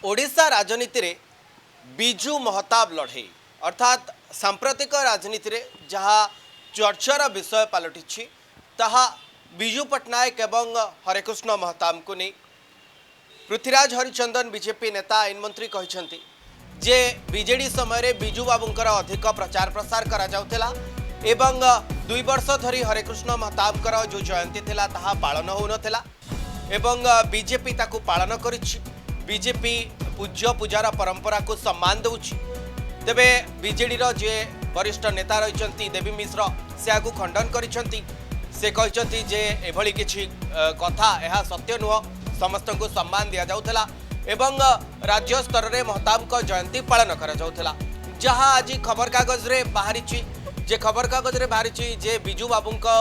ओडिशा राजनीति रे बिजू महताब लड़े अर्थात सांप्रतिक राजनीति रे जहाँ चर्चार विषय पलटि ताहा बिजू पट्टनायक एवं हरेकृष्ण महताब को नहीं। पृथ्वीराज हरिचंदन बीजेपी नेता आईन मंत्री कहते जे बीजेडी समय बिजू बाबूंकर अधिक प्रचार प्रसार करा जाउथेला एवं 2 वर्ष धरी हरेकृष्ण महताबकर जो जयंती थिला ताहा पालन होउनथेला एवं बीजेपी ताकू पालन करिछि। बीजेपी पूज्य पूजार परंपरा को सम्मान दउछि। तेबे बीजेडी रो जे वरिष्ठ नेता रहिचंती देवी मिश्र से आगु खंडन करिसंती। से कहचंती जे एभली किछि कथा एहा सत्य नुह, समस्त को सम्मान दिया जाउथला एवं राज्य स्तर रे महताब को जयंती पालन करा जाउथला। जहां आज खबर कागज रे बाहरिछि जे खबर कागज रे बाहरिछि जे बिजू बाबू को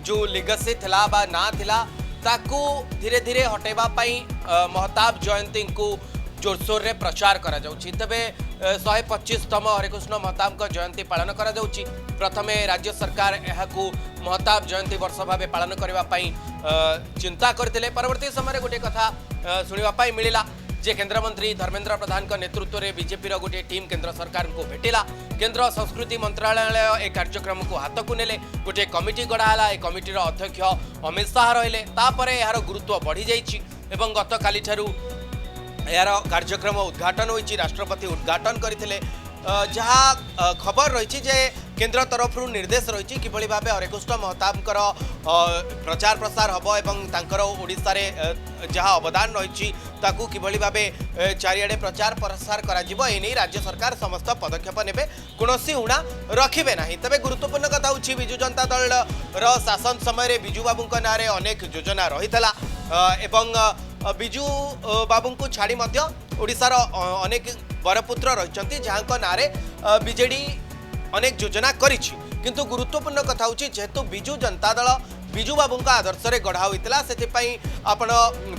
जो लिगसी थिला बा ना थिला ताकू धीरे धीरे हटेबा पाई महताब जयंती को जोरसोर रे प्रचार करा जाउछि। तबे 125तम हरेकृष्ण महताब को जयंती पालन करा जाउछि। प्रथमे राज्य सरकार एहाकू महताब जयंती वर्ष भावे पालन करबा पाई चिंता करथिले। परवर्ती समय गोटे कथा सुनिबा पाई मिलिला जे केंद्र मंत्री धर्मेंद्र प्रधान का नेतृत्व में बीजेपी गोटे टीम केंद्र सरकार को भेटिला। केंद्र संस्कृति मंत्रालय ए कार्यक्रम को हाथ को नेले। गोटे कमिटी गढ़ाला। ए कमिटीर अध्यक्ष अमित शाह रहिले। तापरे यार गुरुत्व बढ़ी जाइछि एवं गत काली ठारू यार कार्यक्रम उद्घाटन होइछि। राष्ट्रपति उद्घाटन करथिले। जहाँ खबर रही जे केंद्र तरफ निर्देश रही कि भाव हरेकृष्ण महताबकर प्रचार प्रसार हम एवं तांकर ओडिशा रे जहाँ अवदान रही ताकू किभली भावे चारिआडे प्रचार प्रसार करा जिवो एने राज्य सरकार समस्त पदक्षेप नेबे, कोनोसी उणा रखिबे नाही। तबे गुरुत्वपूर्ण कथा होछि बिजू जनता दल रो शासन समय बिजू बाबूंक नारे अनेक योजना रहितला एवं बिजू बाबू को छाड़ी मध्य ओडिशार अनेक बरपुत्र रही जहाँ नारे बीजेडी अनेक योजना करिछि। किंतु गुरुत्वपूर्ण कथा होछि जेहेतु बिजू जनता दल बिजू बाबू आदर्श रे गढ़ा होइतिला सेतिपई आपण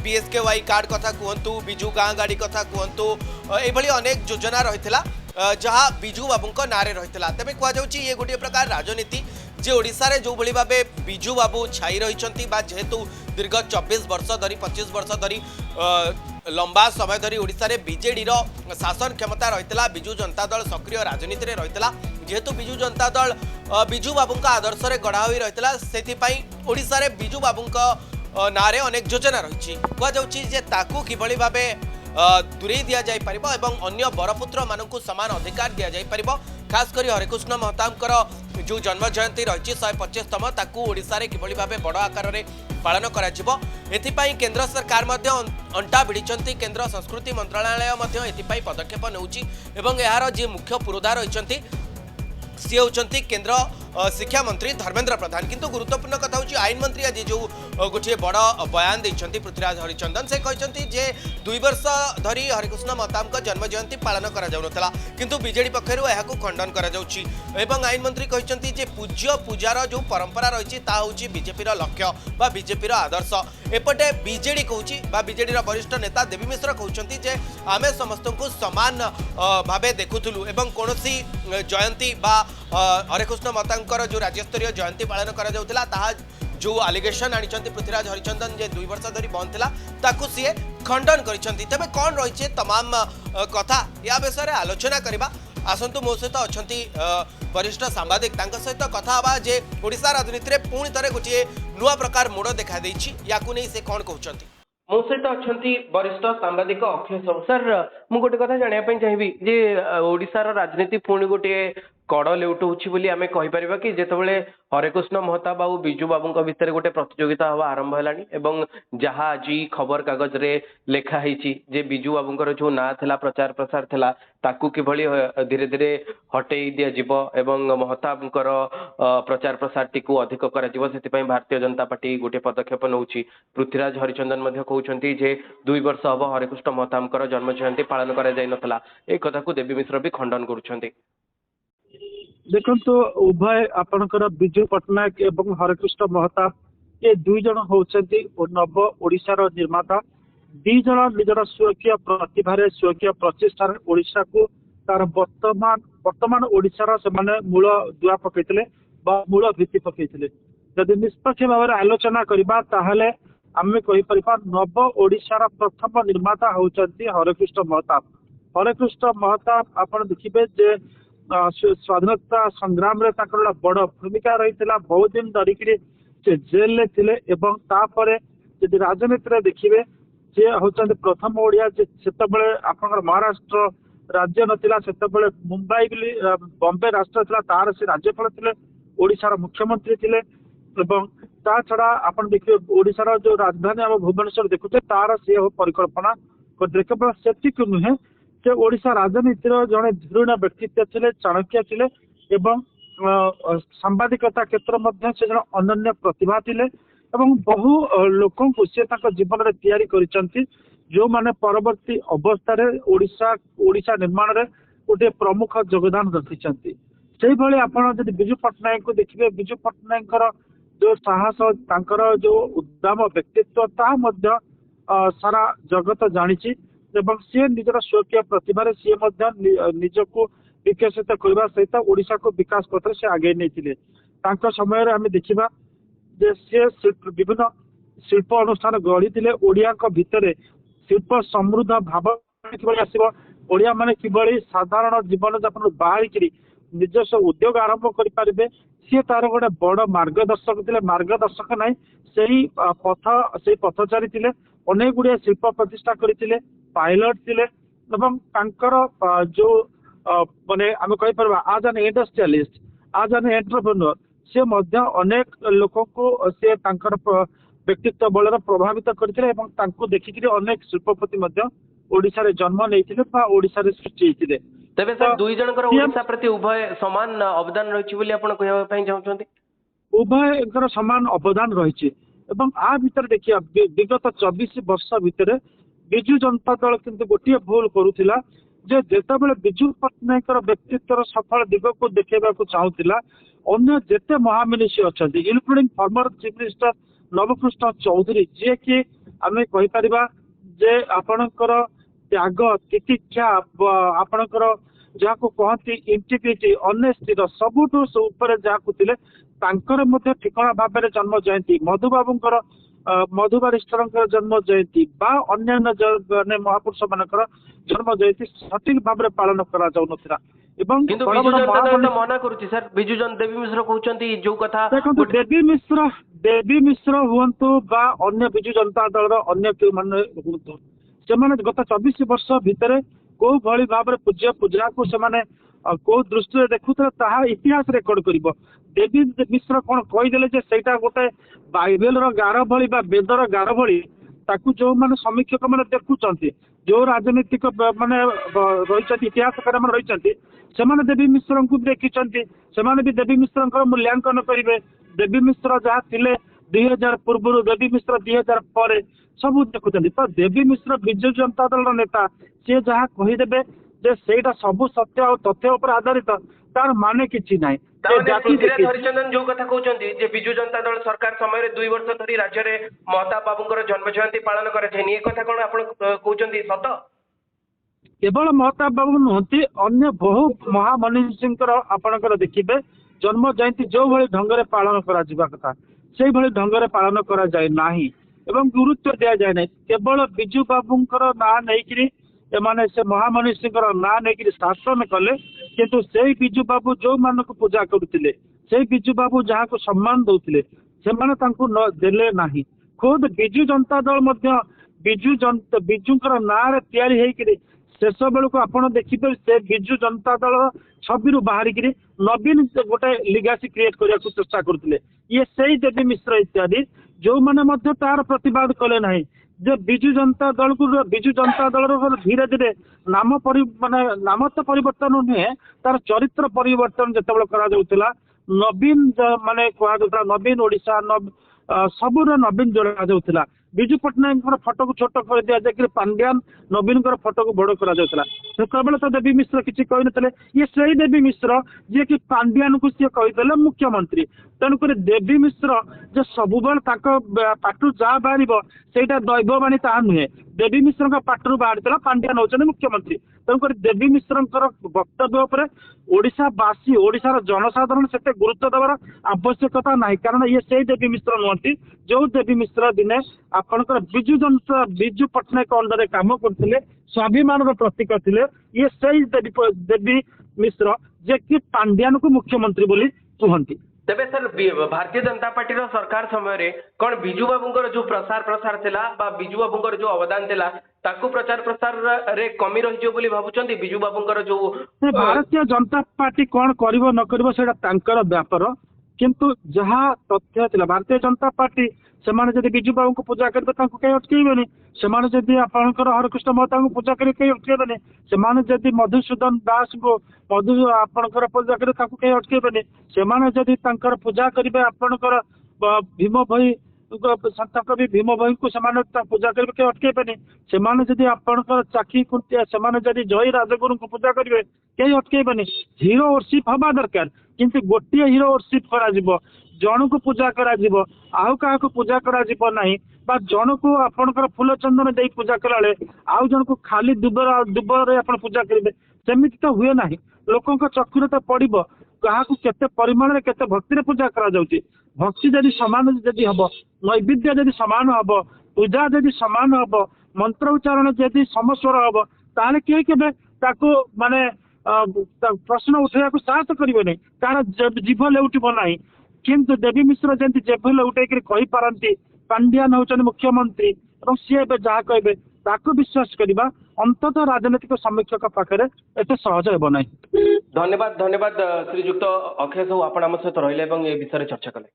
बीएसकेवाई कार्ड कथा कहतु, बिजू गाँ गाड़ी कथा कहतु, एभली अनेक योजना रहितिला जहाँ बिजू बाबू नारे रहितिला। तबे कह जाउछि ये गोटे प्रकार राजनीति जे ओडिशा रे जो भली भाबे बिजू बाबू छाई रहिचंती बा जेहेतु दीर्घ 24 वर्ष धरी 25 वर्ष धरी लंबा समय धरी ओडिशा रे बीजेडी रो शासन क्षमता रहितला। बिजू जनता दल सक्रिय राजनीति रे रहितला जेहेतु बिजू जनता दल बिजू बाबू आदर्श रे गढ़ा होई रहितला सेतिपई ओडिशा रे बिजू बाबू नारे अनेक योजना रहिछि। कह जाउछि जे ताकू किभली भाबे दूरे दिया जाय परिबो एवं अन्य बरपुत्र मानकु समान अधिकार दिया जाय परिबो। खास करी हरेकृष्ण महताबकर जो जन्म जयंती रही 125तम ताकू ओडिशा रे किभली भाबे बड़ आकार रे पालन करा जिवो एथिपई केंद्र सरकार मध्य अंटा भिड़िचंती। केंद्र संस्कृति मंत्रालय मध्य एथिपई पदक्षेप नेउची एवं यार जे मुख्य पुरोधा रहिचंती सी होचंती केंद्र शिक्षा मंत्री धर्मेंद्र प्रधान। किंतु गुरुत्वपूर्ण कथा होची आईन मंत्री आज जो गोटे बड़ बयान देइचंती पृथ्वीराज हरिचंदन से कहचंती जे 2 वर्ष धरी हरेकृष्ण महताब का जन्म जयंती पालन करा जाउनथला किंतु बीजेडी पक्षरु एहाकू खंडन करा जाउची एवं आईन मंत्री कहचंती जे पूज्य पूजार जो परंपरा रहिछि ता होची बीजेपी रो लक्ष्य बा बीजेपी रो आदर्श। एपटे बीजेडी कहूची बा बीजेडी रो वरिष्ठ नेता देवी मिश्र कहउचंती जे आमे समस्त को समान भाबे देखुथुलु एवं कोनोसी जयंती बा हरेकृष्ण महताब जो राज्य स्तरीय जयंती पालन करा जाउथला ताहा जो एलिगेशन आनिचंती पृथ्वीराज हरिचंदन जे 2 वर्ष धरी बंद थिला ताकू सीए खंडन करिसंती। तबे कोन रहिছে तमाम कथा या विषय आलोचना करबा आसंतु मो सहित अछंती वरिष्ठ सांबादिक तांका सहित कथा हबा जे ओडिशा राजनीति रे पुणी तरे गोटे नुआ प्रकार मोड़ देखा देछि याकू नै से कोन कहउचंती। मो सहित अछंती वरिष्ठ सांबादिक अक्षय सर मु गोटे कथा जानिया पई चाहिबी जे ओडिशा रो राजनीति पुणी गोटे कड़ लेउटुछि बोली आमे कहि परिबा कि जेतबेले हरेकृष्ण महताब आ बिजू बाबूंक भितर गोटे प्रतियोगिता हवा आरंभ हेलानी एवं जहाँ आज खबर कागज रे लेखा हेछि जे बिजू बाबूंकर जो ना थिला प्रचार प्रसार थिला ताकू किभली धीरे धीरे हटेई दिया जिवो एवं महताबंकर प्रचार प्रसार टिकू अधिक करा जिवो सेति पई भारतीय जनता पार्टी गोटे पदक्षेप नउछि। पृथ्वीराज हरिचंदन मध्य कहउछंती जे 2 वर्ष हबो हरेकृष्ण महताबंकर जन्म जयंती पालन करा जाय नथला। ए कथा को देवी मिश्र भी खंडन करूछंती। देखो उभय आपणकर बिजू पट्टनायक एवं हरेकृष्ण महताब ये 2 जन होचंती नव ओडिशार निर्माता। 2 जन निजर स्वकीय प्रतिभारे स्वकीय प्रचेष्टा ओडिशा को तार वर्तमान ओडिशार से मूल दुआ पकईले मूल भित्ति पकईले। जदि निष्पक्ष भाव आलोचना करबा ताहले आमे कहि परिबा नव ओडिशार प्रथम निर्माता होउचंती हरकृष्ण महताब। हरकृष्ण महताब आपण देखिबे जे स्वाधीनता संग्राम रे ताकर बड़ भूमिका रही बहुत दिन धरिकी से जेल ले थिले एवं तापरे यदि राजनीति रे देखिबे जे होचंती प्रथम ओडिया जे सेतबेले आपनकर महाराष्ट्र राज्य नथिला सेतबेले मुंबई बिली बॉम्बे राष्ट्र थिला तार से राज्यपाल थिले ओडिशार मुख्यमंत्री थिले एवं ता छड़ा आपण देखिबे ओडिशार जो राजधानी हम भुवनेश्वर देखुते तार से परिकल्पना करते केवल सेतिक नुहे जे ओडिशा राजनीतिर जड़े धीरुण व्यक्तित्व थिले चाणक्य थिले एवं सांबादिकता क्षेत्र मध्य से जन अनन्य प्रतिभा थिले एवं बहु लोकों को से ताको जीवन रे तैयारी करिसंती जो माने परवर्ती अवस्था रे ओडिशा निर्माण रे गोटे प्रमुख योगदान रखिसंती। सेही भली आपण जदि बिजू पटनायक को देखिबे बिजू पटनायकर जो साहस तांकर जो उद्दाम व्यक्तित्व ता मध्य सारा जगत जानिछि एवं सी निजर स्वकीय प्रतिभा सी निजको विकसित करने सहित ओडिशा को विकास पथ से आगे नहीं समय आम देखा जे सी विभिन्न शिल्प अनुष्ठान गढ़ी ओडिया भितर शिल्प समृद्ध भाव आसो ओडिया माने किभली साधारण जीवन यापन बाहर निजस्व उद्योग आरंभ करें सी तार गोटे बड़ मार्गदर्शक थे मार्गदर्शक ना से पथचारी थे अनेक गुड़िया शिल्प प्रतिष्ठा करते पायलट थे जो माने आम कहीपर आज एन इंडस्ट्रियलिस्ट आज एन एंटरप्रेन्योर से अनेक लोक को से व्यक्तित्व बल प्रभावित करते देखिक अनेक शिल्पपति ओडिशा रे जन्म नहीं ओडिशा रे सृष्टि होते तेबे सर दुई जनकर ओडिशा प्रति उभय समान अवदान रही बोली आपण कहबा पई चाहउछन्ती उभय समान अवदान रही आ भितर देखिए विगत 24 वर्ष भितर बिजू जनता दल किंतु गोटे भूल करुला जे जेतेबेले बिजू पट्टनायक व्यक्तित्व सफल दिग को देखा चाहूला अन्य जेते महामनीषी अच्छा including former chief minister Nabakrushna Choudhury जे कि आम कहीपर जे आपणकर त्याग तितिक्षा आपणकर जहाँ को कहती इंटीग्रिटी ऑनेस्टी सबुठ ऊपर जहाँ थे ठिकଣା भाव में जन्म जयंती मधुबाबूर मधु बारिस्टर जन्म जयंती अन्य महापुरुष मानकर जन्म जयंती सठिक भाव में पालन करा जाउनथिला एवं मना करूची सर बिजू जन देवी मिश्र कहउचंती जो कथा देवी मिश्र हुंतु बा अन्य बिजू जनता दल अन्य के माने हुंतु से माने गत 24 वर्ष भितर को भली भाव में पूज्य पूजा को से माने को दृष्टि देखुते ताहा इतिहास रेकर्ड करिवो देवी मिश्र कौन कहीदेले जे सेटा गोटे बाइबेल गार भली बा वेदर गार भली ताकू जो माने समीक्षक माने देखुचंती जो राजनीतिक माने रही इतिहासकार माने रही से देवी मिश्र को देखिचंती से भी देवी मिश्र मूल्यांकन करेंगे देवी मिश्र जहाँ थिले 2000 पूर्व देवी मिश्र 2000 पर सब देखुं तो देवी मिश्र विजु जनता दल नेता सी जहाँ कहीदेवे जे सेटा सब सत्य और तथ्य उपर आधारित तार माने किछि नाही हरिचंदन जो कथा कहउचंती जे बिजू जनता दल सरकार समय 2 वर्ष धरी राज्य रे महताब बाबूंकर जन्म जयंती पालन करे ये कथा कोन आपण कहउचंती सत केवल महताब बाबू नुहति अन्य बहु महामनीषी आपणकर देखिए जन्म जयंती जो भली ढंग से पालन करा जिबा कथा से भली ढंग से पालन करा जाय नाही एवं गुरुत्व दिया जाए नहीं केवल बिजू बाबूंकर ना नहीं एमाने से महामनीषी ना नहीं शासन कले किंतु से बिजू बाबू जो मान को पूजा करुले से बिजू बाबू जहाँ को सम्मान दौले से न देले नाही खुद बिजू जनता दल बिजूंकर ना तैयारी शेष बेलू को आप देखिए से बिजू जनता दल छवि बाहर नवीन गोटे लिगासी क्रिएट करने को चेष्टा करते ये सही देवी मिश्र इत्यादि जो मैंने तार प्रतिवाद कले ना जे बिजू जनता दल धीरे धीरे नाम माने नाम तो परिवर्तन नुहे तार चरित्र परिवर्तन जिते करा नवीन माने कह नवीन ओडिशा सबुर नवीन जोड़ा जाऊला बिजू पट्टनायक फोटो को छोट कर दिया जाए पांड्यान नवीन फोटो को बड़ करा କେବଳ ତ ଦେବୀ ମିଶ୍ର କିଛି କହିନଥିଲେ ଇଏ ସେଇ ଦେବୀ ମିଶ୍ର ଯିଏକି ପାଣ୍ଡିଆନକୁ ସିଏ କହିଦେଲେ ମୁଖ୍ୟମନ୍ତ୍ରୀ। ତେଣୁକରି ଦେବୀ ମିଶ୍ର ଯେ ସବୁବେଳେ ତାଙ୍କ ପାଟିରୁ ଯାହା ବାହାରିବ ସେଇଟା ଦୈବବାଣୀ ତାହା ନୁହେଁ। ଦେବୀ ମିଶ୍ରଙ୍କ ପାଟିରୁ ବାହାରିଥିଲା ପାଣ୍ଡିଆନ ହଉଛନ୍ତି ମୁଖ୍ୟମନ୍ତ୍ରୀ। ତେଣୁକରି ଦେବୀ ମିଶ୍ରଙ୍କର ବକ୍ତବ୍ୟ ଉପରେ ଓଡ଼ିଶାବାସୀ ଓଡ଼ିଶାର ଜନସାଧାରଣ ସେତେ ଗୁରୁତ୍ୱ ଦେବାର ଆବଶ୍ୟକତା ନାହିଁ, କାରଣ ଇଏ ସେଇ ଦେବୀ ମିଶ୍ର ନୁହନ୍ତି ଯୋଉ ଦେବୀ ମିଶ୍ର ଦିନେ ଆପଣଙ୍କର ବିଜୁ ପଟ୍ଟନାୟକ ଅଣ୍ଡରରେ କାମ କରୁଥିଲେ, ସ୍ୱାଭିମାନର ପ୍ରତୀକ ଥିଲେ। ଇଏ ସେଇ ଦେବୀ ମିଶ୍ର ଯେ କି ପାଣ୍ଡିଆନକୁ ମୁଖ୍ୟମନ୍ତ୍ରୀ ବୋଲି କୁହନ୍ତି। ତେବେ ସାର୍ ଭାରତୀୟ ଜନତା ପାର୍ଟିର ସରକାର ସମୟରେ କଣ ବିଜୁ ବାବୁଙ୍କର ଯୋଉ ପ୍ରସାର ଥିଲା ବା ବିଜୁ ବାବୁଙ୍କର ଯୋଉ ଅବଦାନ ଥିଲା ତାକୁ ପ୍ରଚାର ପ୍ରସାରରେ କମି ରହିଯିବ ବୋଲି ଭାବୁଛନ୍ତି? ବିଜୁ ବାବୁଙ୍କର ଯୋଉ ଭାରତୀୟ ଜନତା ପାର୍ଟି କଣ କରିବ ନ କରିବ ସେଇଟା ତାଙ୍କର ବ୍ୟାପାର, କିନ୍ତୁ ଯାହା ତଥ୍ୟ ଥିଲା ଭାରତୀୟ ଜନତା ପାର୍ଟି ସେମାନେ ଯଦି ବିଜୁ ବାବୁଙ୍କୁ ପୂଜା କରିବେ ତାଙ୍କୁ କେହି ଅଟକେଇବେନି। ସେମାନେ ଯଦି ଆପଣଙ୍କର ହରକୃଷ୍ଣ ମହତାବଙ୍କୁ ପୂଜା କରିବେ କେହି ଅଟକେଇବେନି। ସେମାନେ ଯଦି ମଧୁସୂଦନ ଦାସଙ୍କୁ ଆପଣଙ୍କର ପୂଜା କରିବେ ତାଙ୍କୁ କେହି ଅଟକେଇବେନି। ସେମାନେ ଯଦି ତାଙ୍କର ପୂଜା କରିବେ ଆପଣଙ୍କର ଭୀମ ଭୋଇ ସନ୍ଥ କବି ଭୀମ ଭୋଇଙ୍କୁ ସେମାନେ ପୂଜା କରିବେ କେହି ଅଟକେଇବେନି। ସେମାନେ ଯଦି ଆପଣଙ୍କର ଚାଖି ଖୁଣ୍ଟିଆ ସେମାନେ ଯଦି ଜୟୀ ରାଜଗୁରୁଙ୍କୁ ପୂଜା କରିବେ କେହି ଅଟକେଇବେନି। ହିରୋ ଓରସିପ୍ ହବା ଦରକାର, କିନ୍ତୁ ଗୋଟିଏ ହିରୋ ଓରସିପ୍ କରାଯିବ, ଜଣକୁ ପୂଜା କରାଯିବ ଆଉ କାହାକୁ ପୂଜା କରାଯିବ ନାହିଁ। ବା ଜଣକୁ ଆପଣଙ୍କର ଫୁଲ ଚନ୍ଦନ ଦେଇ ପୂଜା କଲା ବେଳେ ଆଉ ଜଣକୁ ଖାଲି ଦୁବରେ ଆପଣ ପୂଜା କରିବେ, ସେମିତି ତ ହୁଏ ନାହିଁ। ଲୋକଙ୍କ ଚକ୍ଷୁରେ ତ ପଡିବ କାହାକୁ କେତେ ପରିମାଣରେ କେତେ ଭକ୍ତିରେ ପୂଜା କରାଯାଉଛି। ଭକ୍ତି ଯଦି ସମାନ ଯଦି ହବ, ନୈବେଦ୍ୟ ଯଦି ସମାନ ହବ, ପୂଜା ଯଦି ସମାନ ହବ, ମନ୍ତ୍ର ଉଚ୍ଚାରଣ ଯଦି ସମସ୍ୱର ହବ, ତାହେଲେ କେହି କେବେ ତାକୁ ମାନେ ପ୍ରଶ୍ନ ଉଠେଇବାକୁ ସାହସ କରିବେନି, କାହାର ଜିଭ ଲେଉଟିବ ନାହିଁ। କିନ୍ତୁ ଦେବୀ ମିଶ୍ର ଯେମିତି ଜିଭ ଲେଉଟେଇକିରି କହିପାରନ୍ତି ପାଣ୍ଡିଆନ ହଉଛନ୍ତି ମୁଖ୍ୟମନ୍ତ୍ରୀ ଏବଂ ସିଏ ଏବେ ଯାହା କହିବେ ତାକୁ ବିଶ୍ୱାସ କରିବା ଅନ୍ତତଃ ରାଜନୈତିକ ସମୀକ୍ଷକ ପାଖରେ ଏତେ ସହଜ ହେବ ନାହିଁ। ଧନ୍ୟବାଦ ଶ୍ରୀଯୁକ୍ତ ଅକ୍ଷୟ ସାହୁ, ଆପଣ ଆମ ସହିତ ରହିଲେ ଏବଂ ଏ ବିଷୟରେ ଚର୍ଚ୍ଚା କଲେ।